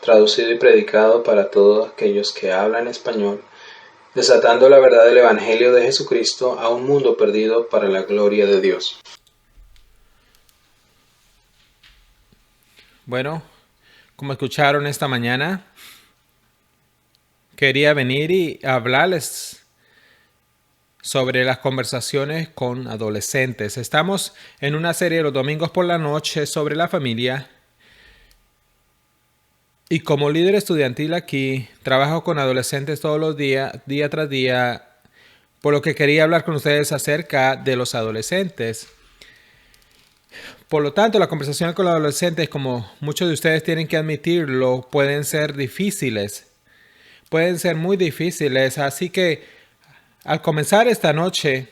traducido y predicado para todos aquellos que hablan español, desatando la verdad del Evangelio de Jesucristo a un mundo perdido para la gloria de Dios. Bueno, como escucharon esta mañana, quería venir y hablarles sobre las conversaciones con adolescentes. Estamos en una serie los domingos por la noche sobre la familia. Y como líder estudiantil aquí, trabajo con adolescentes todos los días, día tras día, por lo que quería hablar con ustedes acerca de los adolescentes. Por lo tanto, las conversaciones con los adolescentes, como muchos de ustedes tienen que admitirlo, pueden ser difíciles. Pueden ser muy difíciles. Así que al comenzar esta noche,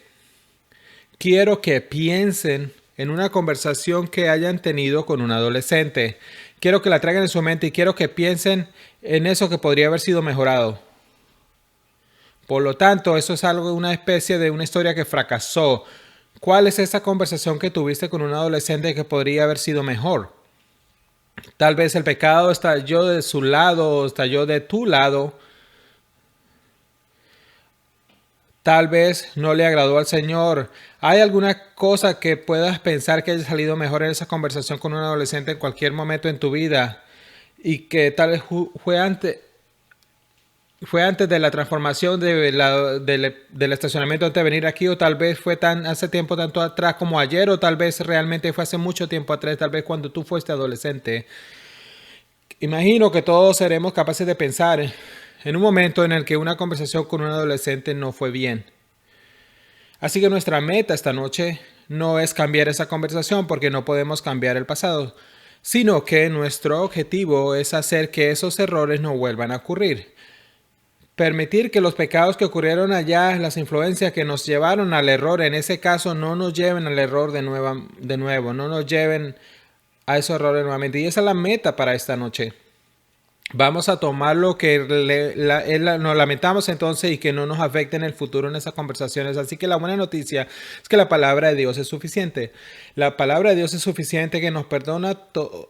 quiero que piensen en una conversación que hayan tenido con un adolescente. Quiero que la traigan en su mente y quiero que piensen en eso que podría haber sido mejorado. Por lo tanto, eso es algo, una especie de una historia que fracasó. ¿Cuál es esa conversación que tuviste con un adolescente que podría haber sido mejor? Tal vez el pecado estalló de su lado, estalló de tu lado. Tal vez no le agradó al Señor. ¿Hay alguna cosa que puedas pensar que haya salido mejor en esa conversación con un adolescente en cualquier momento en tu vida? Y que tal vez fue antes de la transformación del estacionamiento antes de venir aquí, o tal vez fue hace tiempo tanto atrás como ayer, o tal vez realmente fue hace mucho tiempo atrás, tal vez cuando tú fuiste adolescente. Imagino que todos seremos capaces de pensar en un momento en el que una conversación con un adolescente no fue bien. Así que nuestra meta esta noche no es cambiar esa conversación porque no podemos cambiar el pasado, sino que nuestro objetivo es hacer que esos errores no vuelvan a ocurrir. Permitir que los pecados que ocurrieron allá, las influencias que nos llevaron al error, en ese caso no nos lleven al error de nuevo, no nos lleven a esos errores nuevamente. Y esa es la meta para esta noche. Vamos a tomar lo que nos lamentamos entonces y que no nos afecte en el futuro en esas conversaciones. Así que la buena noticia es que la palabra de Dios es suficiente. La palabra de Dios es suficiente que nos perdona todo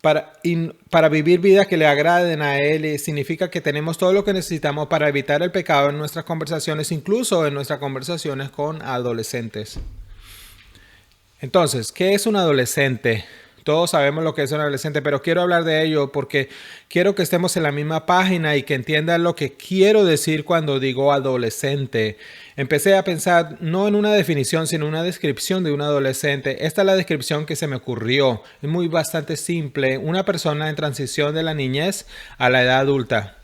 para vivir vidas que le agraden a Él, y significa que tenemos todo lo que necesitamos para evitar el pecado en nuestras conversaciones, incluso en nuestras conversaciones con adolescentes. Entonces, ¿qué es un adolescente? Todos sabemos lo que es un adolescente, pero quiero hablar de ello porque quiero que estemos en la misma página y que entiendan lo que quiero decir cuando digo adolescente. Empecé a pensar no en una definición, sino en una descripción de un adolescente. Esta es la descripción que se me ocurrió. Es bastante simple. Una persona en transición de la niñez a la edad adulta.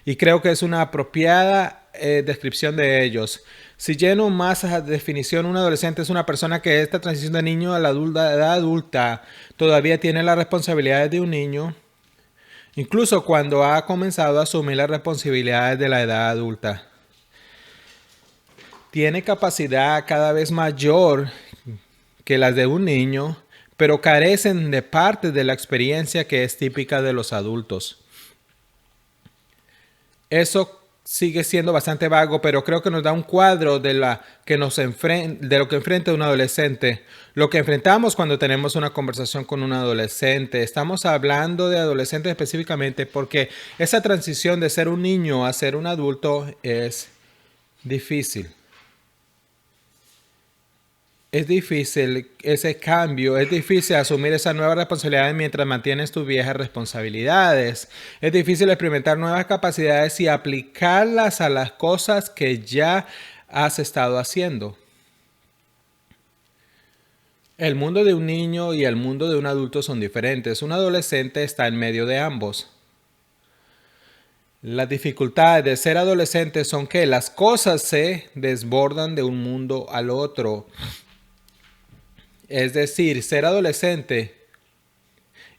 Y creo que es una apropiada descripción de ellos. Si lleno más a definición, un adolescente es una persona que esta transición de niño a la edad adulta todavía tiene las responsabilidades de un niño, incluso cuando ha comenzado a asumir las responsabilidades de la edad adulta. Tiene capacidad cada vez mayor que las de un niño, pero carecen de parte de la experiencia que es típica de los adultos. Eso sigue siendo bastante vago, pero creo que nos da un cuadro de lo que enfrenta un adolescente. Lo que enfrentamos cuando tenemos una conversación con un adolescente. Estamos hablando de adolescentes específicamente porque esa transición de ser un niño a ser un adulto es difícil. Es difícil ese cambio, es difícil asumir esa nueva responsabilidad mientras mantienes tus viejas responsabilidades. Es difícil experimentar nuevas capacidades y aplicarlas a las cosas que ya has estado haciendo. El mundo de un niño y el mundo de un adulto son diferentes. Un adolescente está en medio de ambos. Las dificultades de ser adolescente son que las cosas se desbordan de un mundo al otro. Es decir, ser adolescente,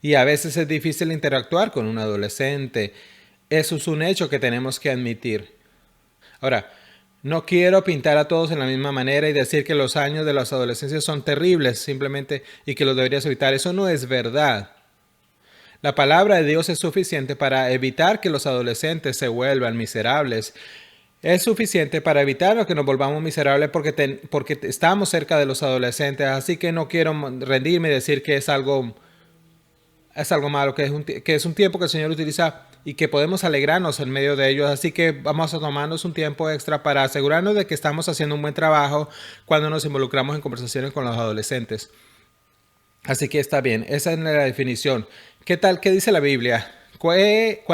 y a veces es difícil interactuar con un adolescente. Eso es un hecho que tenemos que admitir. Ahora, no quiero pintar a todos en la misma manera y decir que los años de la adolescencia son terribles simplemente y que los deberías evitar. Eso no es verdad. La palabra de Dios es suficiente para evitar que los adolescentes se vuelvan miserables. Es suficiente para evitar que nos volvamos miserables porque estamos cerca de los adolescentes. Así que no quiero rendirme y decir que es algo es algo malo, que es un tiempo que el Señor utiliza y que podemos alegrarnos en medio de ellos. Así que vamos a tomarnos un tiempo extra para asegurarnos de que estamos haciendo un buen trabajo cuando nos involucramos en conversaciones con los adolescentes. Así que está bien, esa es la definición. ¿Qué tal? ¿Qué dice la Biblia? ¿Cuál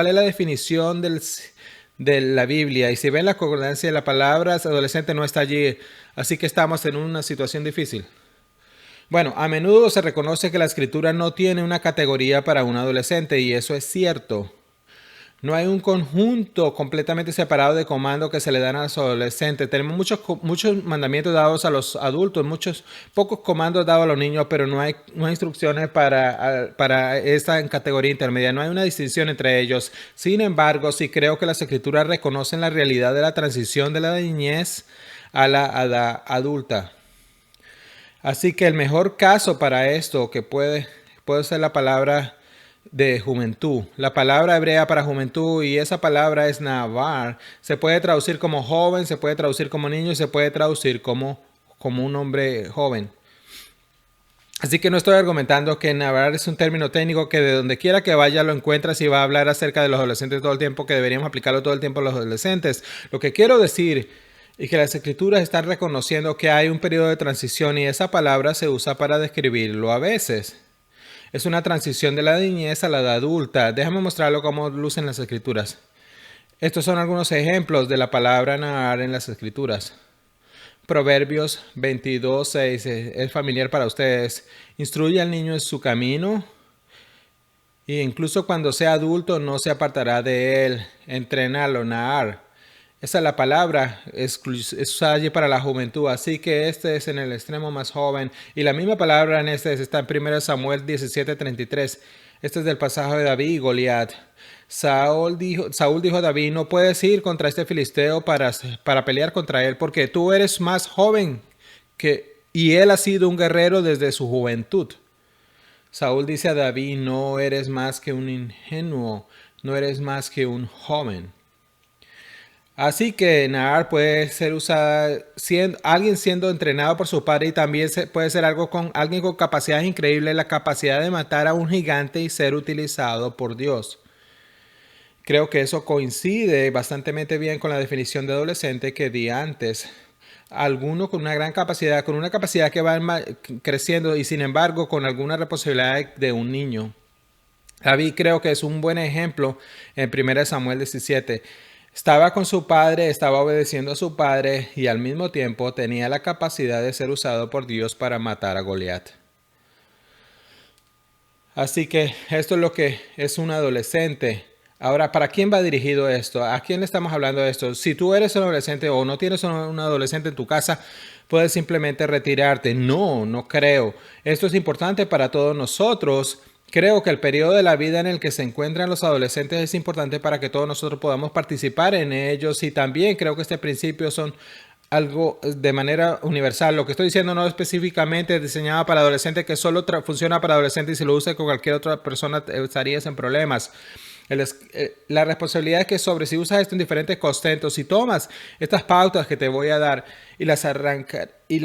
es la definición de la Biblia? Y si ven la concordancia de la palabra, adolescente no está allí, así que estamos en una situación difícil. Bueno, a menudo se reconoce que la escritura no tiene una categoría para un adolescente y eso es cierto. No hay un conjunto completamente separado de comandos que se le dan a los adolescentes. Tenemos muchos mandamientos dados a los adultos, pocos comandos dados a los niños, pero no hay instrucciones para esta categoría intermedia. No hay una distinción entre ellos. Sin embargo, sí creo que las escrituras reconocen la realidad de la transición de la niñez a la edad adulta. Así que el mejor caso para esto que puede ser la palabra de juventud. La palabra hebrea para juventud, y esa palabra es navar. Se puede traducir como joven, se puede traducir como niño y se puede traducir como un hombre joven. Así que no estoy argumentando que navar es un término técnico que de donde quiera que vaya lo encuentras y va a hablar acerca de los adolescentes todo el tiempo, que deberíamos aplicarlo todo el tiempo a los adolescentes. Lo que quiero decir es que las escrituras están reconociendo que hay un periodo de transición y esa palabra se usa para describirlo a veces. Es una transición de la niñez a la edad adulta. Déjame mostrarlo cómo lucen las escrituras. Estos son algunos ejemplos de la palabra naar en las escrituras. Proverbios 22:6 es familiar para ustedes. Instruye al niño en su camino y incluso cuando sea adulto no se apartará de él. Entrénalo, naar. Esa es la palabra, es usada allí para la juventud, así que este es en el extremo más joven. Y la misma palabra en este está en 1 Samuel 17:33. Este es del pasaje de David y Goliat. Saúl dijo a David, no puedes ir contra este filisteo para pelear contra él, porque tú eres más joven y él ha sido un guerrero desde su juventud. Saúl dice a David, no eres más que un ingenuo, no eres más que un joven. Así que naar puede ser usada alguien siendo entrenado por su padre, y también puede ser alguien con capacidades increíbles, la capacidad de matar a un gigante y ser utilizado por Dios. Creo que eso coincide bastante bien con la definición de adolescente que di antes. Alguno con una gran capacidad, con una capacidad que va creciendo y sin embargo con alguna responsabilidad de un niño. David creo que es un buen ejemplo en 1 Samuel 17. Estaba con su padre, estaba obedeciendo a su padre y al mismo tiempo tenía la capacidad de ser usado por Dios para matar a Goliat. Así que esto es lo que es un adolescente. Ahora, ¿para quién va dirigido esto? ¿A quién le estamos hablando de esto? Si tú eres un adolescente o no tienes un adolescente en tu casa, puedes simplemente retirarte. No creo. Esto es importante para todos nosotros. Creo que el periodo de la vida en el que se encuentran los adolescentes es importante para que todos nosotros podamos participar en ellos, y también creo que este principio son algo de manera universal. Lo que estoy diciendo no específicamente diseñado para adolescentes, que solo funciona para adolescentes y si lo usa con cualquier otra persona estarías en problemas. La responsabilidad es que si usas esto en diferentes contextos, si tomas estas pautas que te voy a dar y las arranca y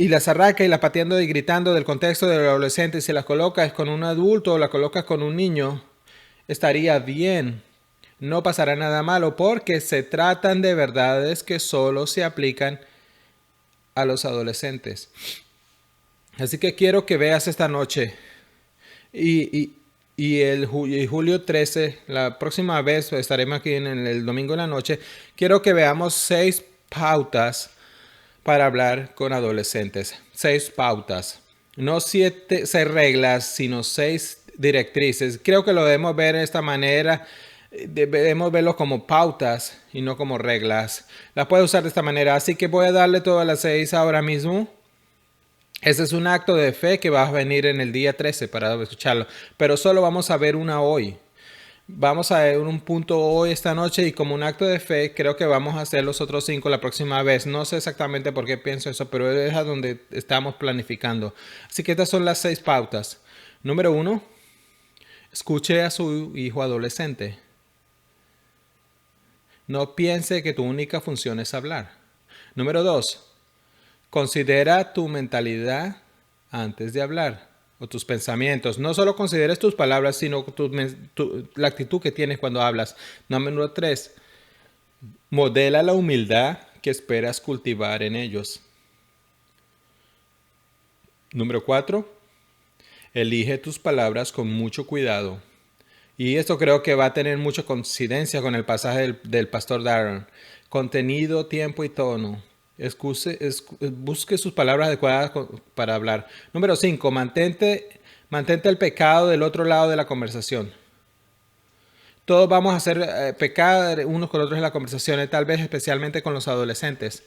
las pateando y gritando del contexto del adolescente, y si las colocas con un adulto o las colocas con un niño, estaría bien. No pasará nada malo porque se tratan de verdades que solo se aplican a los adolescentes. Así que quiero que veas esta noche y julio 13, la próxima vez estaremos aquí en el domingo en la noche. Quiero que veamos 6 pautas para hablar con adolescentes. 6 pautas. No 6 reglas, sino 6 directrices. Creo que lo debemos ver de esta manera. Debemos verlo como pautas y no como reglas. Las puedes usar de esta manera. Así que voy a darle todas las 6 ahora mismo. Ese es un acto de fe que va a venir en el día 13 para escucharlo. Pero solo vamos a ver una hoy. Vamos a ver un punto hoy, esta noche, y como un acto de fe, creo que vamos a hacer los otros 5 la próxima vez. No sé exactamente por qué pienso eso, pero es a donde estamos planificando. Así que estas son las 6 pautas. Número 1, escuche a su hijo adolescente. No piense que tu única función es hablar. Número 2, considera tu mentalidad antes de hablar. o tus pensamientos. No solo consideres tus palabras, sino la actitud que tienes cuando hablas. Número 3, modela la humildad que esperas cultivar en ellos. Número 4, elige tus palabras con mucho cuidado. Y esto creo que va a tener mucha coincidencia con el pasaje del pastor Darren. Contenido, tiempo y tono. Busque sus palabras adecuadas para hablar. Número 5, mantente el pecado del otro lado de la conversación. Todos vamos a hacer pecar unos con otros en la conversación, tal vez especialmente con los adolescentes.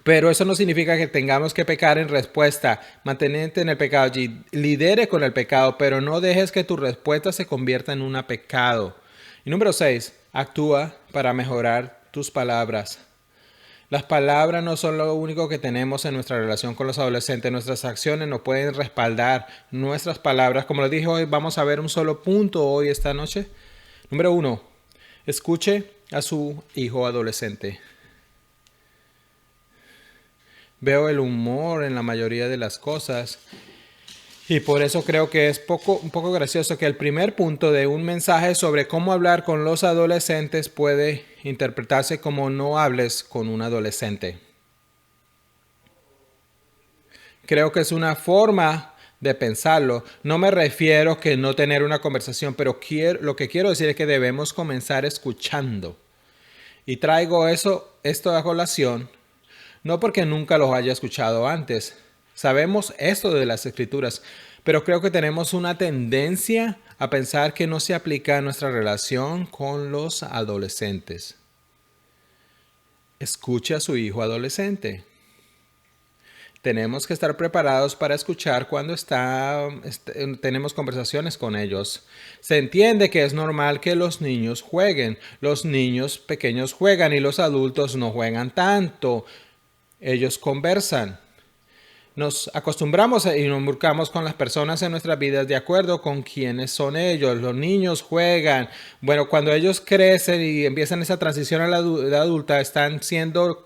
Pero eso no significa que tengamos que pecar en respuesta. Mantenerte en el pecado. Lidere con el pecado, pero no dejes que tu respuesta se convierta en un pecado. Y número 6, actúa para mejorar tus palabras. Las palabras no son lo único que tenemos en nuestra relación con los adolescentes. Nuestras acciones no pueden respaldar nuestras palabras. Como les dije hoy, vamos a ver un solo punto hoy esta noche. Número 1, escuche a su hijo adolescente. Veo el humor en la mayoría de las cosas y por eso creo que es un poco gracioso que el primer punto de un mensaje sobre cómo hablar con los adolescentes puede interpretarse como no hables con un adolescente. Creo que es una forma de pensarlo. No me refiero a que no tener una conversación, pero lo que quiero decir es que debemos comenzar escuchando. Y traigo esto a colación. No porque nunca los haya escuchado antes. Sabemos esto de las Escrituras, pero creo que tenemos una tendencia a pensar que no se aplica a nuestra relación con los adolescentes. Escuche a su hijo adolescente. Tenemos que estar preparados para escuchar cuando tenemos conversaciones con ellos. Se entiende que es normal que los niños jueguen. Los niños pequeños juegan y los adultos no juegan tanto. Ellos conversan. Nos acostumbramos y nos involucramos con las personas en nuestras vidas de acuerdo con quiénes son ellos. Los niños juegan. Bueno, cuando ellos crecen y empiezan esa transición a la edad adulta, están siendo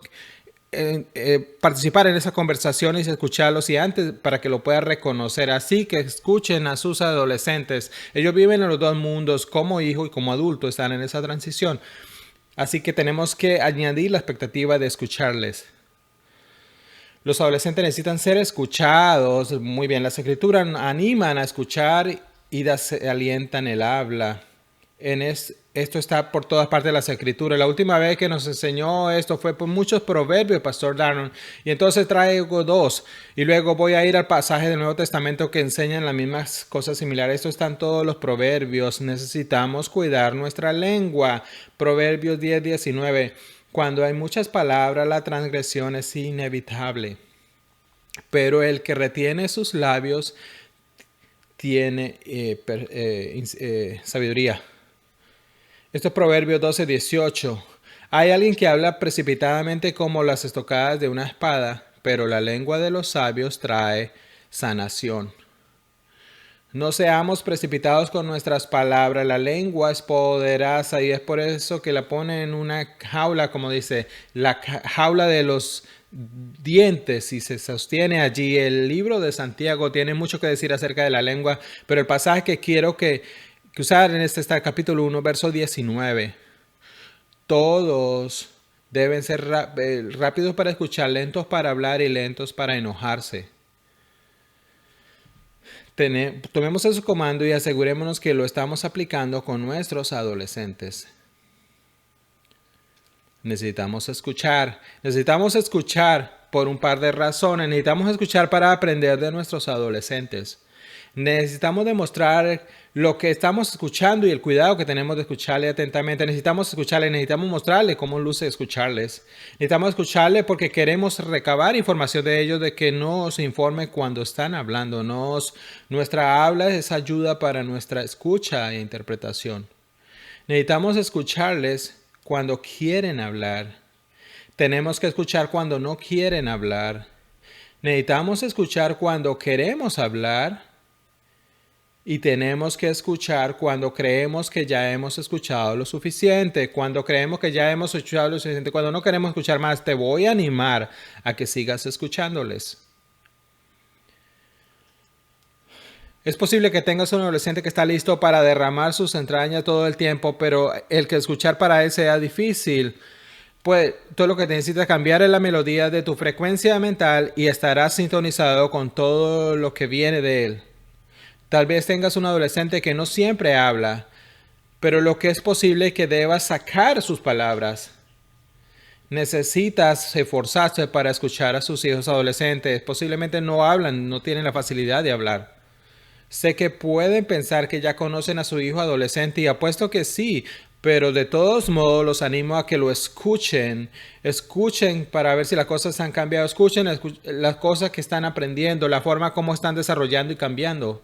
participar en esas conversaciones y escucharlos y antes para que lo puedan reconocer. Así que escuchen a sus adolescentes. Ellos viven en los dos mundos, como hijo y como adulto, están en esa transición. Así que tenemos que añadir la expectativa de escucharles. Los adolescentes necesitan ser escuchados. Muy bien, las Escrituras animan a escuchar y alientan el habla. Esto está por todas partes de las Escrituras. La última vez que nos enseñó esto fue por muchos proverbios, Pastor Darren. Y entonces traigo 2. Y luego voy a ir al pasaje del Nuevo Testamento que enseñan las mismas cosas similares. Esto están todos los proverbios. Necesitamos cuidar nuestra lengua. Proverbios 10:19. Cuando hay muchas palabras, la transgresión es inevitable. Pero el que retiene sus labios tiene sabiduría. Esto es Proverbios 12:18. Hay alguien que habla precipitadamente como las estocadas de una espada, pero la lengua de los sabios trae sanación. No seamos precipitados con nuestras palabras. La lengua es poderosa y es por eso que la ponen en una jaula, como dice, la jaula de los dientes y se sostiene allí. El libro de Santiago tiene mucho que decir acerca de la lengua, pero el pasaje que quiero que usar en este está el capítulo 1, verso 19. Todos deben ser rápidos para escuchar, lentos para hablar y lentos para enojarse. Tomemos ese comando y asegurémonos que lo estamos aplicando con nuestros adolescentes. Necesitamos escuchar por un par de razones. Necesitamos escuchar para aprender de nuestros adolescentes. Necesitamos demostrar lo que estamos escuchando y el cuidado que tenemos de escucharle atentamente. Necesitamos escucharle, necesitamos mostrarle cómo luce escucharles. Necesitamos escucharle porque queremos recabar información de ellos, de que nos informe cuando están hablando. Nuestra habla es ayuda para nuestra escucha e interpretación. Necesitamos escucharles cuando quieren hablar. Tenemos que escuchar cuando no quieren hablar. Necesitamos escuchar cuando queremos hablar. Y tenemos que escuchar cuando creemos que ya hemos escuchado lo suficiente. Cuando creemos que ya hemos escuchado lo suficiente. Cuando no queremos escuchar más, te voy a animar a que sigas escuchándoles. Es posible que tengas un adolescente que está listo para derramar sus entrañas todo el tiempo, pero el que escuchar para él sea difícil. Pues todo lo que necesitas cambiar es la melodía de tu frecuencia mental y estarás sintonizado con todo lo que viene de él. Tal vez tengas un adolescente que no siempre habla, pero lo que es posible es que debas sacar sus palabras. Necesitas esforzarse para escuchar a sus hijos adolescentes. Posiblemente no hablan, no tienen la facilidad de hablar. Sé que pueden pensar que ya conocen a su hijo adolescente y apuesto que sí, pero de todos modos los animo a que lo escuchen. Escuchen para ver si las cosas han cambiado. Escuchen las cosas que están aprendiendo, la forma como están desarrollando y cambiando.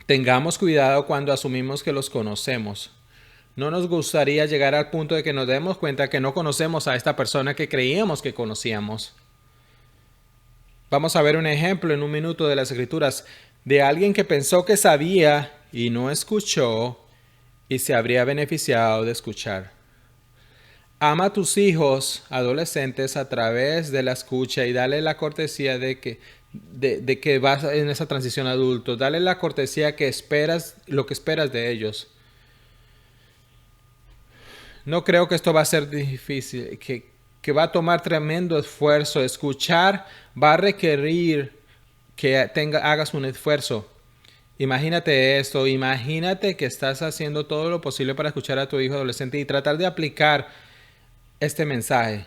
Tengamos cuidado cuando asumimos que los conocemos. No nos gustaría llegar al punto de que nos demos cuenta que no conocemos a esta persona que creíamos que conocíamos. Vamos a ver un ejemplo en un minuto de las Escrituras de alguien que pensó que sabía y no escuchó y se habría beneficiado de escuchar. Ama a tus hijos adolescentes a través de la escucha y dale la cortesía de que vas en esa transición a adulto. Dale la cortesía que esperas, lo que esperas de ellos. No creo que esto va a ser difícil, que va a tomar tremendo esfuerzo. Escuchar va a requerir que hagas un esfuerzo. Imagínate esto, imagínate que estás haciendo todo lo posible para escuchar a tu hijo adolescente y tratar de aplicar este mensaje.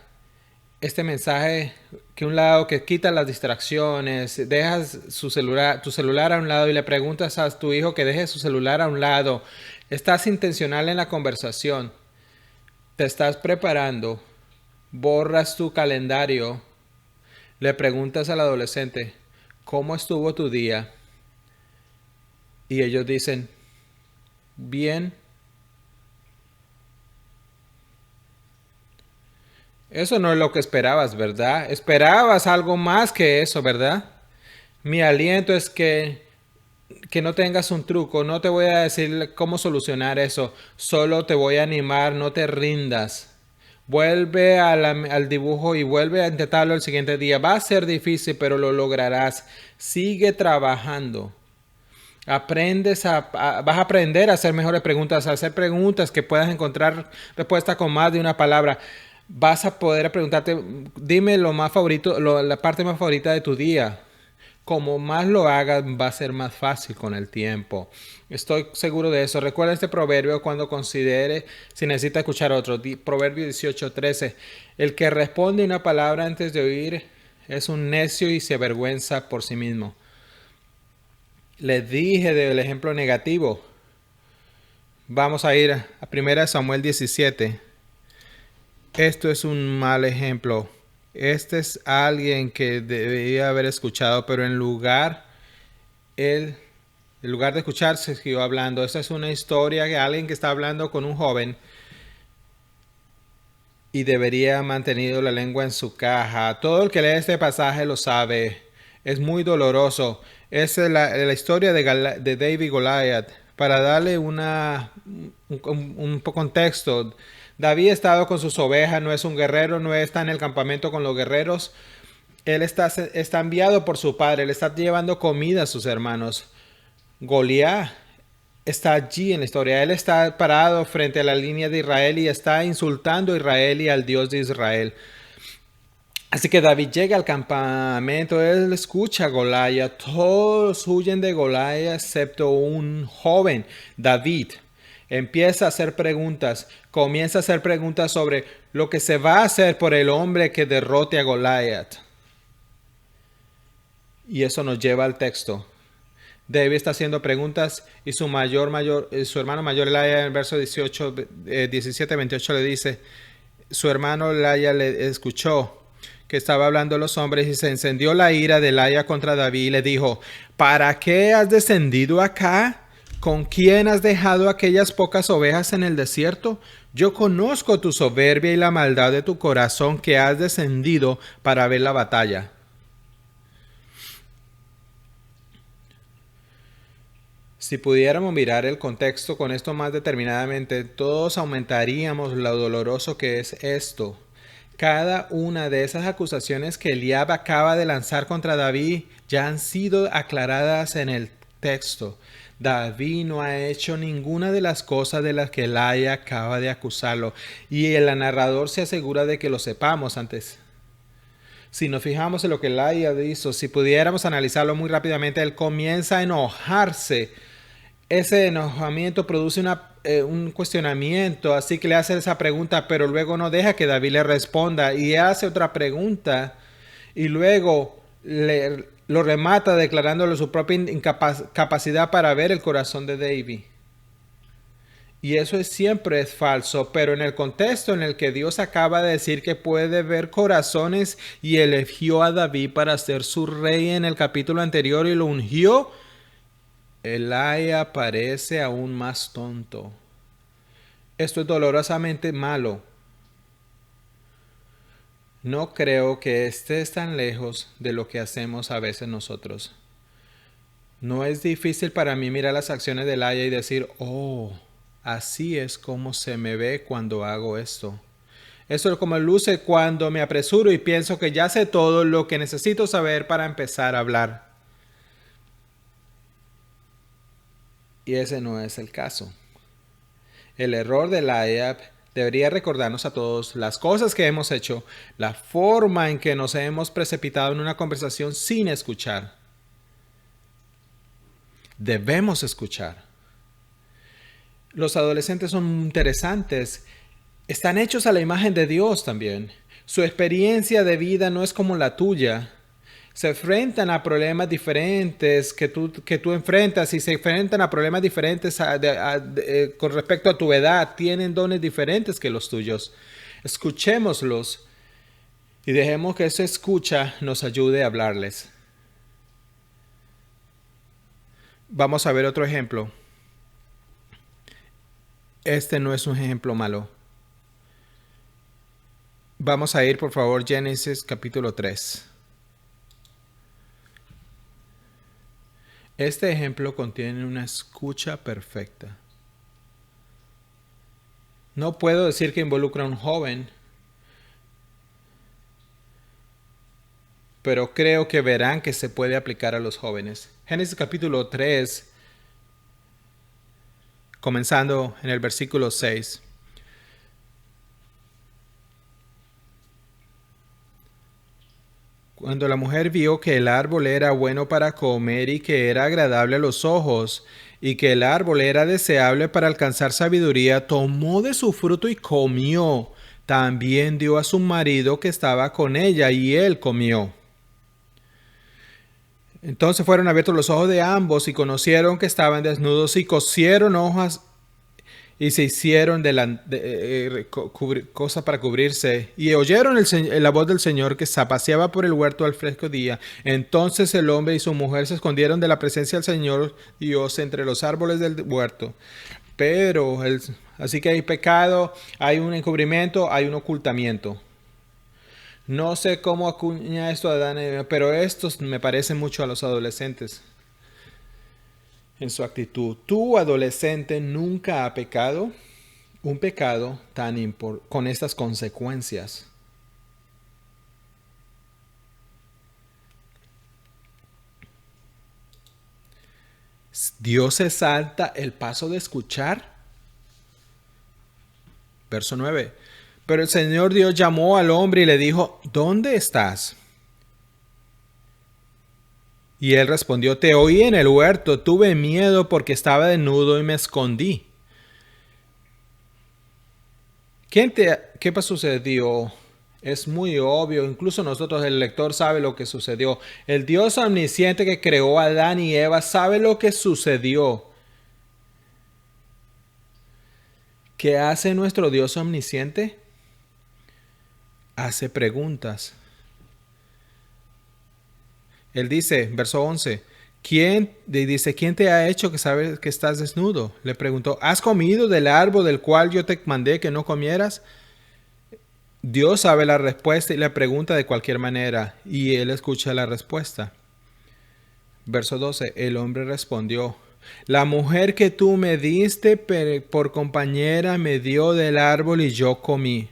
Este mensaje que un lado que quita las distracciones, dejas tu celular a un lado y le preguntas a tu hijo que deje su celular a un lado. Estás intencional en la conversación. Te estás preparando, borras tu calendario, le preguntas al adolescente, ¿cómo estuvo tu día? Y ellos dicen, bien. Eso no es lo que esperabas, ¿verdad? Esperabas algo más que eso, ¿verdad? Mi aliento es que no tengas un truco, no te voy a decir cómo solucionar eso, solo te voy a animar, no te rindas. Vuelve al dibujo y vuelve a intentarlo el siguiente día. Va a ser difícil, pero lo lograrás. Sigue trabajando. Vas a aprender a hacer mejores preguntas, a hacer preguntas que puedas encontrar respuesta con más de una palabra. Vas a poder preguntarte, dime lo más favorito, la parte más favorita de tu día. Como más lo hagas, va a ser más fácil con el tiempo. Estoy seguro de eso. Recuerda este proverbio cuando considere si necesita escuchar otro. Proverbio 18:13. El que responde una palabra antes de oír es un necio y se avergüenza por sí mismo. Les dije del ejemplo negativo. Vamos a ir a 1 Samuel 17. Esto es un mal ejemplo. Este es alguien que debía haber escuchado, pero en lugar de escuchar, se siguió hablando. Esta es una historia de alguien que está hablando con un joven y debería haber mantenido la lengua en su caja. Todo el que lee este pasaje lo sabe. Es muy doloroso. Es la historia de David y Goliat. Para darle un contexto, David ha estado con sus ovejas, no es un guerrero, no está en el campamento con los guerreros. Él está enviado por su padre, le está llevando comida a sus hermanos. Goliat está allí en la historia. Él está parado frente a la línea de Israel y está insultando a Israel y al Dios de Israel. Así que David llega al campamento, él escucha a Goliat, todos huyen de Goliat excepto un joven, David. Empieza a hacer preguntas, comienza a hacer preguntas sobre lo que se va a hacer por el hombre que derrote a Goliat. Y eso nos lleva al texto. David está haciendo preguntas y su hermano mayor Elías en el verso 17-28 le dice, su hermano Elías le escuchó que estaba hablando a los hombres y se encendió la ira de Elías contra David y le dijo, ¿para qué has descendido acá? ¿Con quién has dejado aquellas pocas ovejas en el desierto? Yo conozco tu soberbia y la maldad de tu corazón que has descendido para ver la batalla. Si pudiéramos mirar el contexto con esto más determinadamente, todos aumentaríamos lo doloroso que es esto. Cada una de esas acusaciones que Eliab acaba de lanzar contra David ya han sido aclaradas en el contexto. David no ha hecho ninguna de las cosas de las que Laia acaba de acusarlo. Y el narrador se asegura de que lo sepamos antes. Si nos fijamos en lo que Laia hizo, si pudiéramos analizarlo muy rápidamente, él comienza a enojarse. Ese enojamiento produce un cuestionamiento, así que le hace esa pregunta, pero luego no deja que David le responda y hace otra pregunta y luego lo remata declarándole su propia incapacidad para ver el corazón de David. Y eso siempre es falso, pero en el contexto en el que Dios acaba de decir que puede ver corazones y eligió a David para ser su rey en el capítulo anterior y lo ungió, Laia parece aún más tonto. Esto es dolorosamente malo. No creo que estés tan lejos de lo que hacemos a veces nosotros. No es difícil para mí mirar las acciones de Laia y decir, oh, así es como se me ve cuando hago esto. Eso es como luce cuando me apresuro y pienso que ya sé todo lo que necesito saber para empezar a hablar. Y ese no es el caso. El error de Laia debería recordarnos a todos las cosas que hemos hecho, la forma en que nos hemos precipitado en una conversación sin escuchar. Debemos escuchar. Los adolescentes son interesantes. Están hechos a la imagen de Dios también. Su experiencia de vida no es como la tuya. Se enfrentan a problemas diferentes que tú enfrentas y se enfrentan a problemas diferentes con respecto a tu edad. Tienen dones diferentes que los tuyos. Escuchémoslos y dejemos que esa escucha nos ayude a hablarles. Vamos a ver otro ejemplo. Este no es un ejemplo malo. Vamos a ir, por favor, Génesis capítulo 3. Este ejemplo contiene una escucha perfecta. No puedo decir que involucra a un joven, pero creo que verán que se puede aplicar a los jóvenes. Génesis capítulo 3, comenzando en el versículo 6. Cuando la mujer vio que el árbol era bueno para comer y que era agradable a los ojos, y que el árbol era deseable para alcanzar sabiduría, tomó de su fruto y comió. También dio a su marido que estaba con ella, y él comió. Entonces fueron abiertos los ojos de ambos y conocieron que estaban desnudos y cosieron hojas y se hicieron cosas para cubrirse. Y oyeron la voz del Señor que se paseaba por el huerto al fresco día. Entonces el hombre y su mujer se escondieron de la presencia del Señor Dios entre los árboles del huerto. Así que hay pecado, hay un encubrimiento, hay un ocultamiento. No sé cómo acuña esto a Adán, pero estos me parecen mucho a los adolescentes en su actitud. ¿Tu adolescente nunca ha pecado? Un pecado con estas consecuencias. Dios se salta el paso de escuchar. Verso 9. Pero el Señor Dios llamó al hombre y le dijo, ¿dónde estás? Y él respondió, te oí en el huerto, tuve miedo porque estaba desnudo y me escondí. ¿Qué sucedió? Es muy obvio, incluso nosotros, el lector, sabe lo que sucedió. El Dios omnisciente que creó a Adán y Eva sabe lo que sucedió. ¿Qué hace nuestro Dios omnisciente? Hace preguntas. Él dice, verso 11, ¿quién te ha hecho que sabes que estás desnudo? Le preguntó, ¿has comido del árbol del cual yo te mandé que no comieras? Dios sabe la respuesta y le pregunta de cualquier manera, y él escucha la respuesta. Verso 12, el hombre respondió, la mujer que tú me diste por compañera me dio del árbol y yo comí.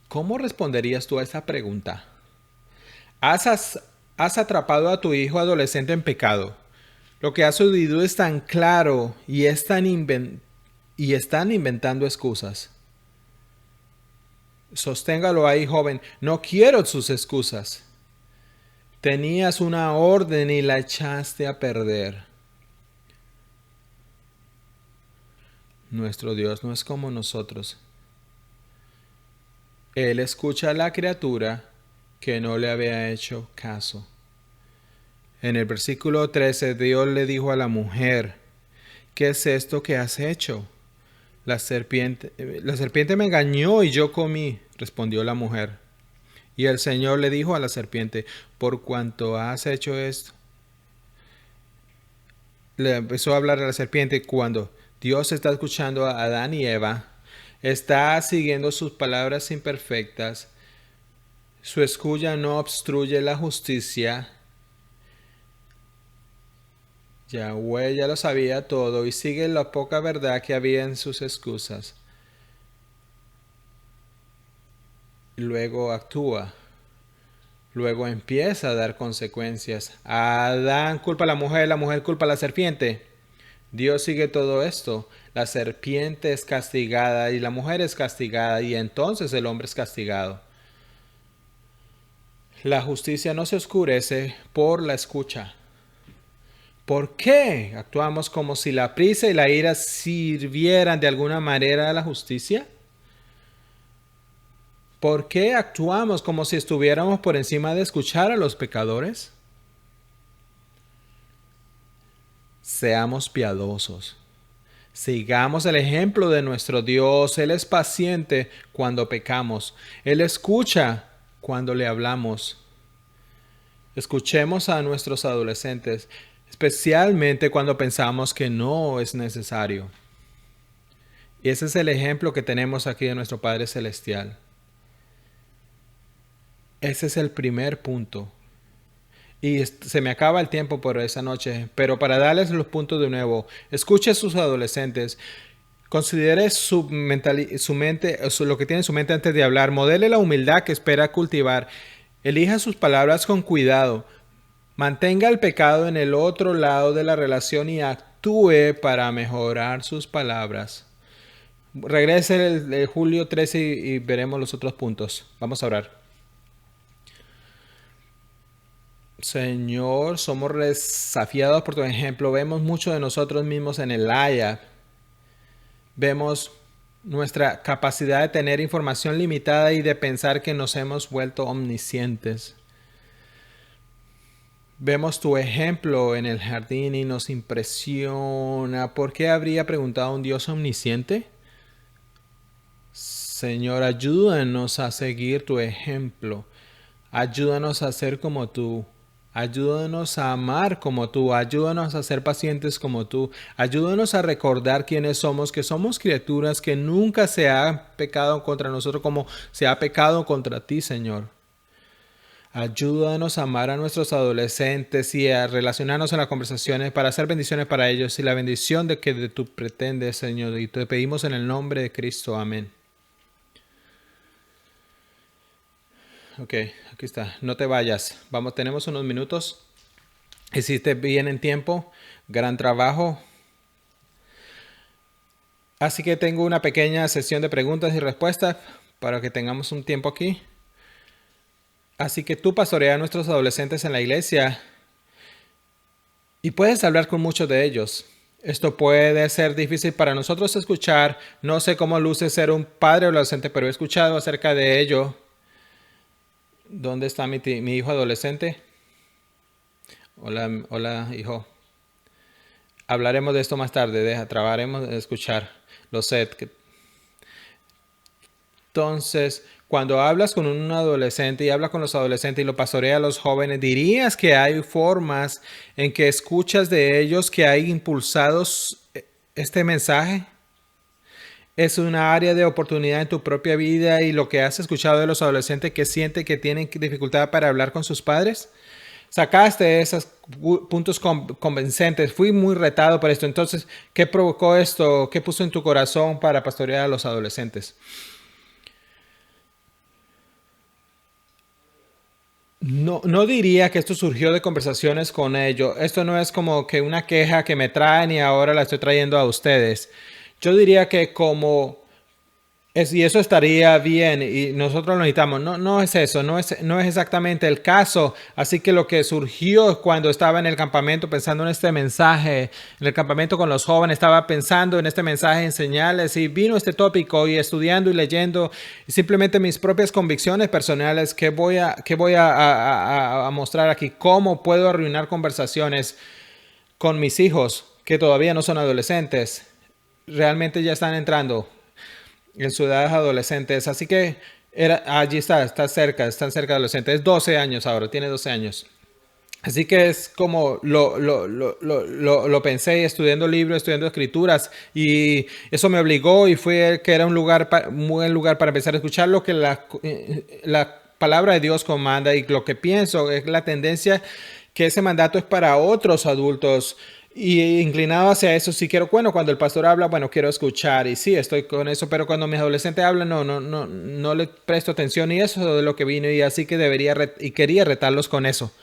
¿Cómo responderías tú a esa pregunta? Has atrapado a tu hijo adolescente en pecado. Lo que ha sucedido es tan claro y están inventando excusas. Sosténgalo ahí, joven. No quiero sus excusas. Tenías una orden y la echaste a perder. Nuestro Dios no es como nosotros. Él escucha a la criatura que no le había hecho caso. En el versículo 13, Dios le dijo a la mujer, ¿qué es esto que has hecho? La serpiente me engañó y yo comí, respondió la mujer. Y el Señor le dijo a la serpiente, por cuanto has hecho esto. Le empezó a hablar a la serpiente cuando Dios está escuchando a Adán y Eva, está siguiendo sus palabras imperfectas, su escucha no obstruye la justicia. Yahweh ya lo sabía todo y sigue la poca verdad que había en sus excusas. Luego actúa. Luego empieza a dar consecuencias. Adán culpa a la mujer culpa a la serpiente. Dios sigue todo esto. La serpiente es castigada y la mujer es castigada y entonces el hombre es castigado. La justicia no se oscurece por la escucha. ¿Por qué actuamos como si la prisa y la ira sirvieran de alguna manera a la justicia? ¿Por qué actuamos como si estuviéramos por encima de escuchar a los pecadores? Seamos piadosos. Sigamos el ejemplo de nuestro Dios. Él es paciente cuando pecamos. Él escucha cuando le hablamos. Escuchemos a nuestros adolescentes, especialmente cuando pensamos que no es necesario. Y ese es el ejemplo que tenemos aquí de nuestro Padre Celestial. Ese es el primer punto. Y se me acaba el tiempo por esa noche, pero para darles los puntos de nuevo, escuche a sus adolescentes, considere su mente, lo que tiene en su mente antes de hablar, modele la humildad que espera cultivar, elija sus palabras con cuidado, mantenga el pecado en el otro lado de la relación y actúe para mejorar sus palabras. Regrese el julio 13 y veremos los otros puntos. Vamos a orar. Señor, somos desafiados por tu ejemplo. Vemos mucho de nosotros mismos en el Haya. Vemos nuestra capacidad de tener información limitada y de pensar que nos hemos vuelto omniscientes. Vemos tu ejemplo en el jardín y nos impresiona. ¿Por qué habría preguntado un Dios omnisciente? Señor, ayúdanos a seguir tu ejemplo. Ayúdanos a ser como tú. Ayúdanos a amar como tú. Ayúdanos a ser pacientes como tú. Ayúdanos a recordar quiénes somos, que somos criaturas que nunca se ha pecado contra nosotros como se ha pecado contra ti, Señor. Ayúdanos a amar a nuestros adolescentes y a relacionarnos en las conversaciones para hacer bendiciones para ellos y la bendición de que tú pretendes, Señor. Y te pedimos en el nombre de Cristo. Amén. Ok, aquí está. No te vayas. Vamos, tenemos unos minutos. Hiciste bien en tiempo. Gran trabajo. Así que tengo una pequeña sesión de preguntas y respuestas para que tengamos un tiempo aquí. Así que tú pastoreas a nuestros adolescentes en la iglesia y puedes hablar con muchos de ellos. Esto puede ser difícil para nosotros escuchar. No sé cómo luce ser un padre adolescente, pero he escuchado acerca de ello. ¿Dónde está mi hijo adolescente? Hola, hijo. Hablaremos de esto más tarde. Trabaremos de escuchar. Lo sé. Entonces, cuando hablas con un adolescente y hablas con los adolescentes y lo pastoreas a los jóvenes, ¿dirías que hay formas en que escuchas de ellos que hay impulsados este mensaje? Es una área de oportunidad en tu propia vida y lo que has escuchado de los adolescentes que sienten que tienen dificultad para hablar con sus padres. Sacaste esos puntos convincentes. Fui muy retado por esto. Entonces, ¿qué provocó esto? ¿Qué puso en tu corazón para pastorear a los adolescentes? No diría que esto surgió de conversaciones con ellos. Esto no es como que una queja que me traen y ahora la estoy trayendo a ustedes. Yo diría que y eso estaría bien y nosotros lo necesitamos. No es eso, no es exactamente el caso. Así que lo que surgió cuando estaba en el campamento pensando en este mensaje, en el campamento con los jóvenes, estaba pensando en este mensaje, enseñarles y vino este tópico y estudiando y leyendo y simplemente mis propias convicciones personales que voy a mostrar aquí, cómo puedo arruinar conversaciones con mis hijos que todavía no son adolescentes. Realmente ya están entrando en sus edades adolescentes. Así que allí está cerca, están cerca de adolescentes. Es 12 años ahora, tiene 12 años. Así que es como lo pensé estudiando libros, estudiando escrituras y eso me obligó y fue que era un buen lugar para empezar a escuchar lo que la palabra de Dios comanda y lo que pienso es la tendencia que ese mandato es para otros adultos y inclinado hacia eso, sí quiero, bueno, cuando el pastor habla, bueno, quiero escuchar y sí, estoy con eso, pero cuando mis adolescentes hablan, no le presto atención y eso de lo que vino y así que y quería retarlos con eso.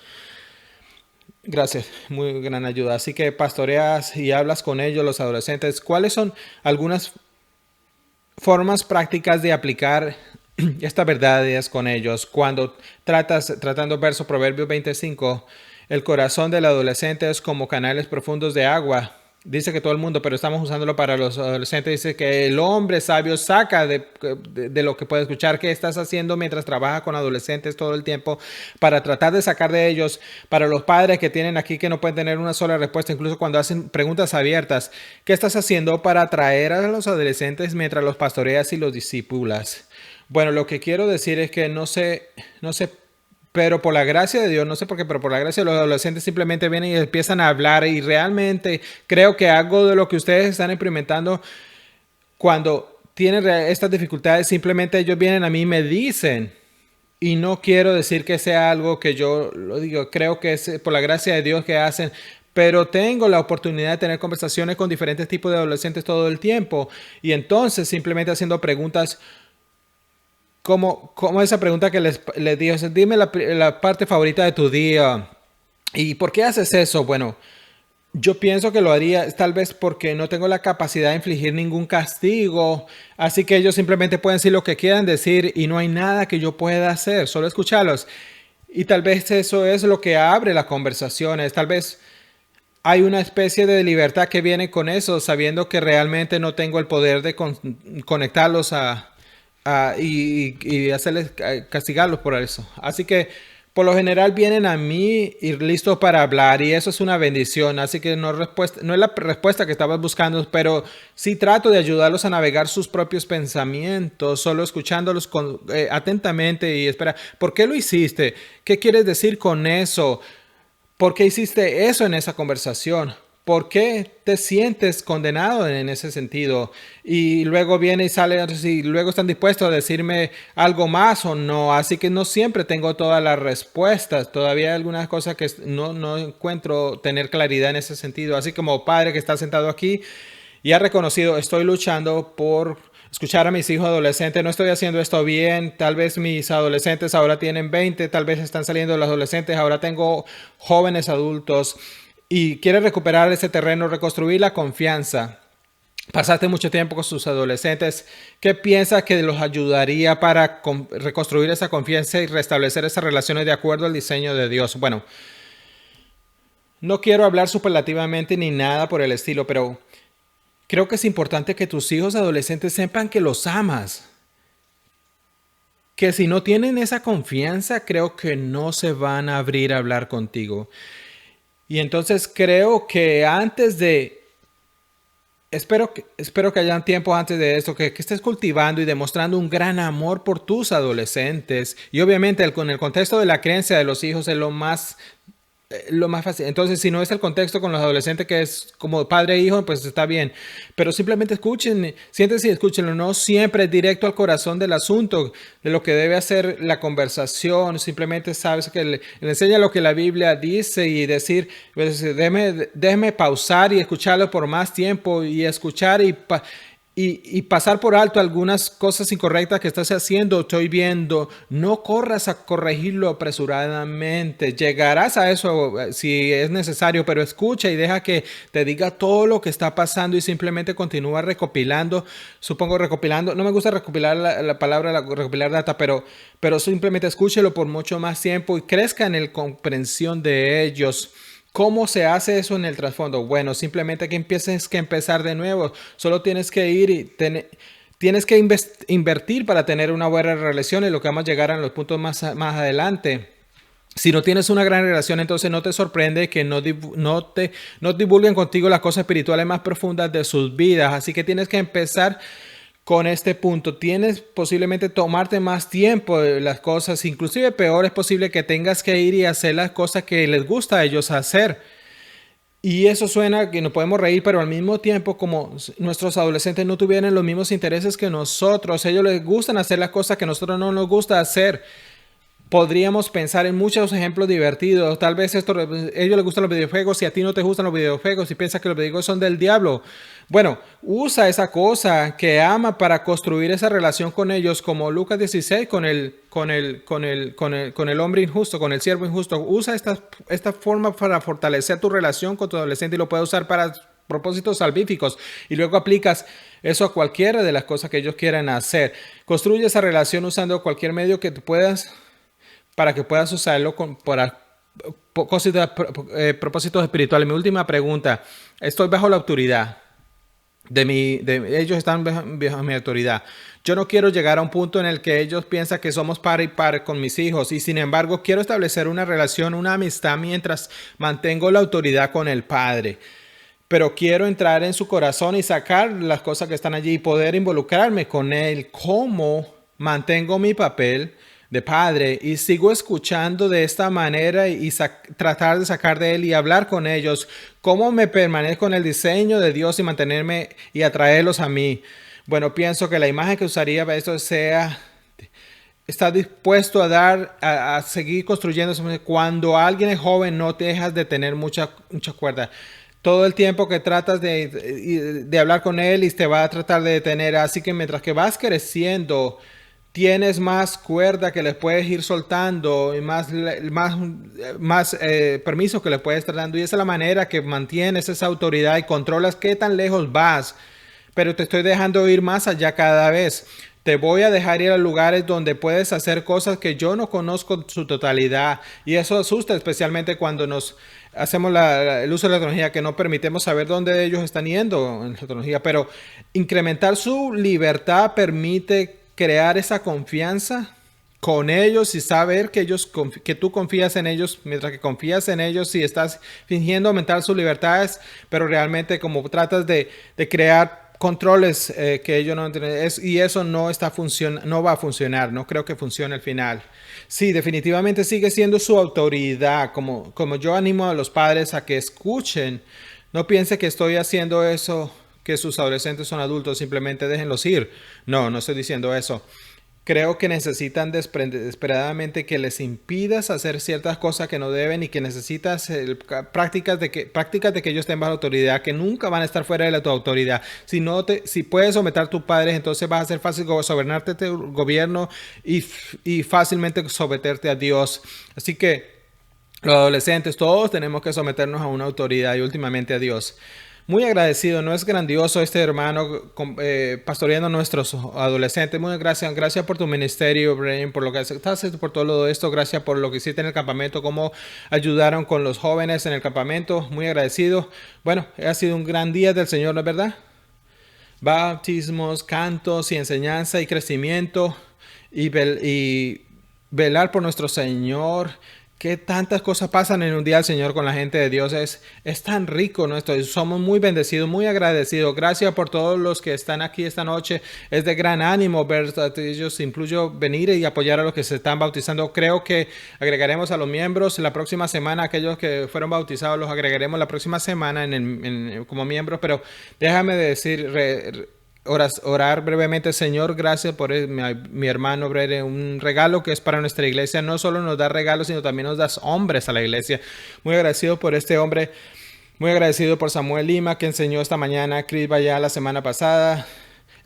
Gracias, muy gran ayuda. Así que pastoreas y hablas con ellos, los adolescentes. ¿Cuáles son algunas formas prácticas de aplicar estas verdades con ellos? Cuando tratando verso Proverbios 25, el corazón del adolescente es como canales profundos de agua. Dice que todo el mundo, pero estamos usándolo para los adolescentes. Dice que el hombre sabio saca de lo que puede escuchar. ¿Qué estás haciendo mientras trabajas con adolescentes todo el tiempo para tratar de sacar de ellos? Para los padres que tienen aquí que no pueden tener una sola respuesta, incluso cuando hacen preguntas abiertas. ¿Qué estás haciendo para atraer a los adolescentes mientras los pastoreas y los discipulas? Bueno, lo que quiero decir es que no sé, pero por la gracia de Dios, no sé por qué, pero por la gracia de los adolescentes simplemente vienen y empiezan a hablar y realmente creo que algo de lo que ustedes están experimentando cuando tienen estas dificultades, simplemente ellos vienen a mí y me dicen, y no quiero decir que sea algo que yo lo digo, creo que es por la gracia de Dios que hacen, pero tengo la oportunidad de tener conversaciones con diferentes tipos de adolescentes todo el tiempo y entonces simplemente haciendo preguntas como esa pregunta que les digo, dime la parte favorita de tu día. ¿Y por qué haces eso? Bueno, yo pienso que lo haría tal vez porque no tengo la capacidad de infligir ningún castigo, así que ellos simplemente pueden decir lo que quieran decir y no hay nada que yo pueda hacer, solo escucharlos. Y tal vez eso es lo que abre las conversaciones, tal vez hay una especie de libertad que viene con eso, sabiendo que realmente no tengo el poder de conectarlos y hacerles castigarlos por eso. Así que por lo general vienen a mí y listos para hablar y eso es una bendición. Así que no es la respuesta que estabas buscando, pero sí trato de ayudarlos a navegar sus propios pensamientos, solo escuchándolos atentamente y espera, ¿por qué lo hiciste? ¿Qué quieres decir con eso? ¿Por qué hiciste eso en esa conversación? ¿Por qué te sientes condenado en ese sentido? Y luego viene y sale, y luego están dispuestos a decirme algo más o no. Así que no siempre tengo todas las respuestas. Todavía hay algunas cosas que no encuentro tener claridad en ese sentido. Así como padre que está sentado aquí y ha reconocido, estoy luchando por escuchar a mis hijos adolescentes, no estoy haciendo esto bien, tal vez mis adolescentes ahora tienen 20, tal vez están saliendo de los adolescentes, ahora tengo jóvenes adultos y quiere recuperar ese terreno, reconstruir la confianza. Pasaste mucho tiempo con sus adolescentes. ¿Qué piensas que los ayudaría para reconstruir esa confianza y restablecer esas relaciones de acuerdo al diseño de Dios? Bueno, no quiero hablar superlativamente ni nada por el estilo, pero creo que es importante que tus hijos adolescentes sepan que los amas. Que si no tienen esa confianza, creo que no se van a abrir a hablar contigo. Y entonces creo que espero que hayan tiempo antes de esto, que estés cultivando y demostrando un gran amor por tus adolescentes. Y obviamente con el contexto de la creencia de los hijos es lo más fácil. Entonces, si no es el contexto con los adolescentes, que es como padre e hijo, pues está bien. Pero simplemente escuchen, siéntense y escúchenlo. No siempre directo al corazón del asunto, de lo que debe hacer la conversación. Simplemente sabes que le enseña lo que la Biblia dice y decir, pues, déjeme pausar y escucharlo por más tiempo y escuchar y pasar por alto algunas cosas incorrectas que estás haciendo, estoy viendo. No corras a corregirlo apresuradamente. Llegarás a eso si es necesario, pero escucha y deja que te diga todo lo que está pasando y simplemente continúa recopilando. Supongo recopilando, no me gusta recopilar la palabra recopilar data, pero simplemente escúchelo por mucho más tiempo y crezca en la comprensión de ellos. ¿Cómo se hace eso en el trasfondo? Bueno, simplemente que empieces que empezar de nuevo. Solo tienes que ir y tienes que invertir para tener una buena relación, y lo que vamos a llegar a los puntos más adelante. Si no tienes una gran relación, entonces no te sorprende que no divulguen contigo las cosas espirituales más profundas de sus vidas. Así que tienes que empezar con este punto. Tienes posiblemente tomarte más tiempo de las cosas, inclusive peor es posible que tengas que ir y hacer las cosas que les gusta a ellos hacer. Y eso suena que nos podemos reír, pero al mismo tiempo, como nuestros adolescentes no tuvieran los mismos intereses que nosotros, a ellos les gustan hacer las cosas que a nosotros no nos gusta hacer. Podríamos pensar en muchos ejemplos divertidos. Tal vez a ellos les gustan los videojuegos y a ti no te gustan los videojuegos y piensas que los videojuegos son del diablo. Bueno, usa esa cosa que ama para construir esa relación con ellos, como Lucas 16 con el hombre injusto, con el siervo injusto. Usa esta forma para fortalecer tu relación con tu adolescente y lo puedes usar para propósitos salvíficos, y luego aplicas eso a cualquiera de las cosas que ellos quieran hacer. Construye esa relación usando cualquier medio que tú puedas, para que puedas usarlo para propósitos espirituales. Mi última pregunta: estoy bajo la autoridad ellos están bajo mi autoridad. Yo no quiero llegar a un punto en el que ellos piensan que somos par y par con mis hijos, y sin embargo quiero establecer una relación, una amistad mientras mantengo la autoridad con el Padre. Pero quiero entrar en su corazón y sacar las cosas que están allí y poder involucrarme con él. ¿Cómo mantengo mi papel de padre y sigo escuchando de esta manera y tratar de sacar de él y hablar con ellos? ¿Cómo me permanezco en el diseño de Dios y mantenerme y atraerlos a mí? Bueno, pienso que la imagen que usaría para esto está dispuesto a seguir construyendo. Cuando alguien es joven, no dejas de tener mucha cuerda. Todo el tiempo que tratas de hablar con él y te va a tratar de detener. Así que mientras que vas creciendo, tienes más cuerda que les puedes ir soltando y más permiso que les puedes estar dando. Y esa es la manera que mantienes esa autoridad y controlas qué tan lejos vas. Pero te estoy dejando ir más allá cada vez. Te voy a dejar ir a lugares donde puedes hacer cosas que yo no conozco en su totalidad. Y eso asusta, especialmente cuando nos hacemos el uso de la tecnología, que no permitimos saber dónde ellos están yendo en la tecnología. Pero incrementar su libertad permite crear esa confianza con ellos y saber que tú confías en ellos. Mientras que confías en ellos y estás fingiendo aumentar sus libertades, pero realmente como tratas de crear controles que ellos no entienden, y eso no va a funcionar. No creo que funcione al final. Sí, definitivamente sigue siendo su autoridad. Como yo animo a los padres a que escuchen, no piense que estoy haciendo eso, que sus adolescentes son adultos, simplemente déjenlos ir. No estoy diciendo eso. Creo que necesitan desesperadamente que les impidas hacer ciertas cosas que no deben, y que necesitas prácticas de que ellos estén bajo autoridad, que nunca van a estar fuera de tu autoridad. Si puedes someter a tus padres, entonces va a ser fácil gobernarte tu gobierno y fácilmente someterte a Dios. Así que los adolescentes, todos tenemos que someternos a una autoridad y últimamente a Dios. Muy agradecido, ¿no es grandioso este hermano pastoreando a nuestros adolescentes? Muy gracias por tu ministerio, Brian, por lo que estás haciendo, por todo esto. Gracias por lo que hiciste en el campamento, cómo ayudaron con los jóvenes en el campamento. Muy agradecido. Bueno, ha sido un gran día del Señor, ¿no es verdad? Bautismos, cantos y enseñanza y crecimiento y velar por nuestro Señor. Qué tantas cosas pasan en un día del Señor con la gente de Dios. Es tan rico nuestro. Somos muy bendecidos, muy agradecidos. Gracias por todos los que están aquí esta noche. Es de gran ánimo ver a ellos, incluyo venir y apoyar a los que se están bautizando. Creo que agregaremos a los miembros la próxima semana. Aquellos que fueron bautizados los agregaremos la próxima semana como miembros. Pero déjame decir, orar brevemente. Señor, gracias por mi hermano breve, un regalo que es para nuestra iglesia. No solo nos da regalos, sino también nos das hombres a la iglesia. Muy agradecido por este hombre, muy agradecido por Samuel Lima, que enseñó esta mañana, Chris Vaya la semana pasada,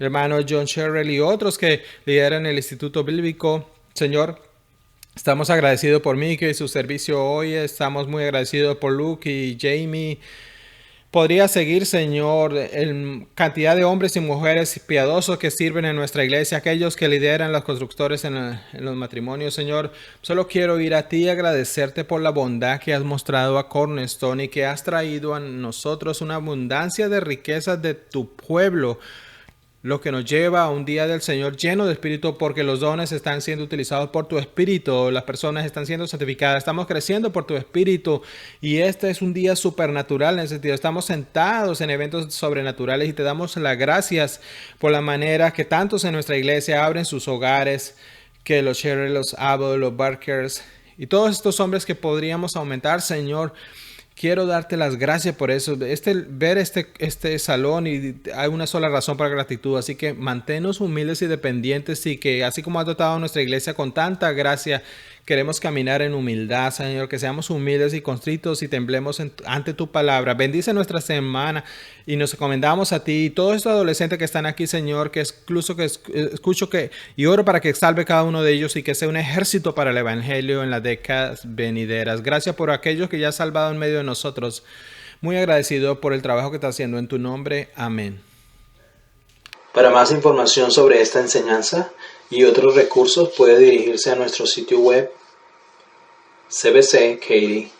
hermano John Sherrill y otros que lideran el Instituto Bíblico. Señor, estamos agradecidos por Mike y su servicio hoy. Estamos muy agradecidos por Luke y Jamie. Podría seguir, Señor, en cantidad de hombres y mujeres piadosos que sirven en nuestra iglesia, aquellos que lideran los constructores en los matrimonios, Señor. Solo quiero ir a ti y agradecerte por la bondad que has mostrado a Cornerstone y que has traído a nosotros una abundancia de riquezas de tu pueblo, lo que nos lleva a un día del Señor lleno de Espíritu, porque los dones están siendo utilizados por tu Espíritu, las personas están siendo santificadas, estamos creciendo por tu Espíritu, y este es un día supernatural en ese sentido. Estamos sentados en eventos sobrenaturales y te damos las gracias por la manera que tantos en nuestra iglesia abren sus hogares, que los Sherrill, los Abbott, los Barkers y todos estos hombres que podríamos aumentar, Señor. Quiero darte las gracias por eso. Ver este salón, y hay una sola razón para gratitud. Así que manténnos humildes y dependientes, y que así como has dotado a nuestra iglesia con tanta gracia, queremos caminar en humildad, Señor, que seamos humildes y constritos y temblemos ante tu palabra. Bendice nuestra semana y nos encomendamos a ti y todos estos adolescentes que están aquí, Señor, que escucho y oro para que salve cada uno de ellos y que sea un ejército para el evangelio en las décadas venideras. Gracias por aquellos que ya has salvado en medio de nosotros. Muy agradecido por el trabajo que estás haciendo en tu nombre. Amén. Para más información sobre esta enseñanza y otros recursos puede dirigirse a nuestro sitio web cbckaty.org.